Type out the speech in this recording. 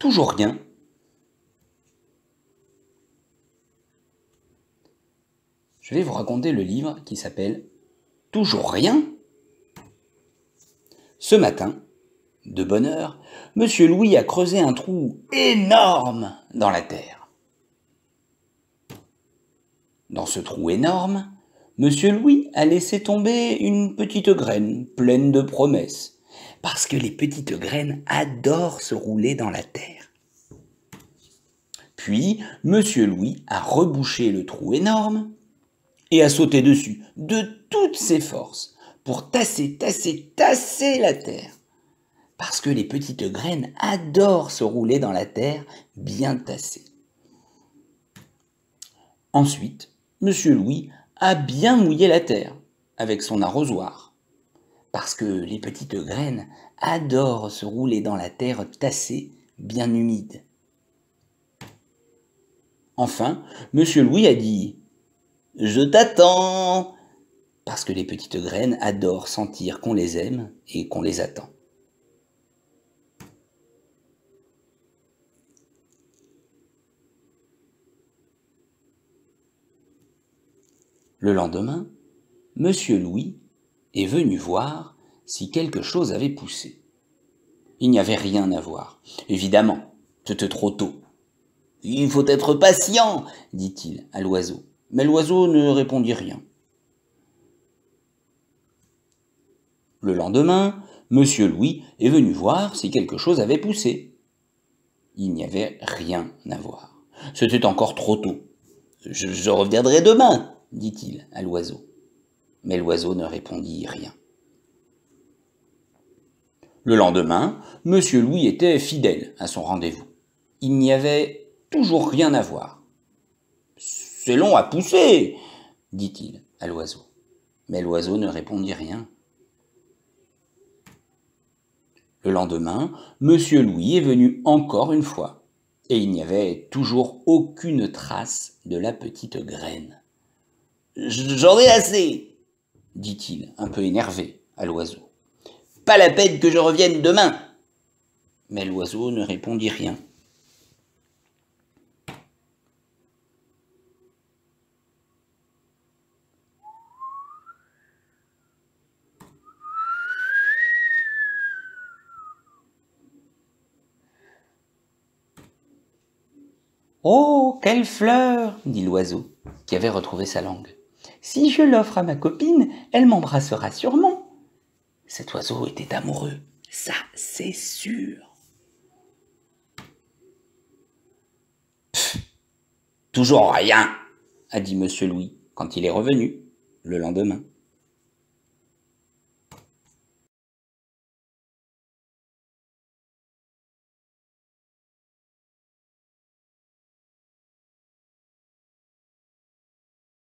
toujours rien. Je vais vous raconter le livre qui s'appelle Toujours rien. Ce matin, de bonne heure, Monsieur Louis a creusé un trou énorme dans la terre. Dans ce trou énorme, Monsieur Louis a laissé tomber une petite graine pleine de promesses, parce que les petites graines adorent se rouler dans la terre. Puis, Monsieur Louis a rebouché le trou énorme et a sauté dessus de toutes ses forces pour tasser la terre. Parce que les petites graines adorent se rouler dans la terre bien tassée. Ensuite, Monsieur Louis a bien mouillé la terre avec son arrosoir. Parce que les petites graines adorent se rouler dans la terre tassée bien humide. Enfin, Monsieur Louis a dit « Je t'attends !» parce que les petites graines adorent sentir qu'on les aime et qu'on les attend. Le lendemain, Monsieur Louis est venu voir si quelque chose avait poussé. Il n'y avait rien à voir. Évidemment, c'était trop tôt. « Il faut être patient !» dit-il à l'oiseau. Mais l'oiseau ne répondit rien. Le lendemain, Monsieur Louis est venu voir si quelque chose avait poussé. Il n'y avait rien à voir. C'était encore trop tôt. « Je reviendrai demain !» dit-il à l'oiseau. Mais l'oiseau ne répondit rien. Le lendemain, Monsieur Louis était fidèle à son rendez-vous. Il n'y avait toujours rien à voir. « C'est long à pousser !» dit-il à l'oiseau. Mais l'oiseau ne répondit rien. Le lendemain, Monsieur Louis est venu encore une fois, et il n'y avait toujours aucune trace de la petite graine. « J'en ai assez !» dit-il, un peu énervé, à l'oiseau. « Pas la peine que je revienne demain !» Mais l'oiseau ne répondit rien. « Oh, quelle fleur !» dit l'oiseau, qui avait retrouvé sa langue. « Si je l'offre à ma copine, elle m'embrassera sûrement. » Cet oiseau était amoureux, ça c'est sûr. « Pff, toujours rien !» a dit Monsieur Louis quand il est revenu le lendemain.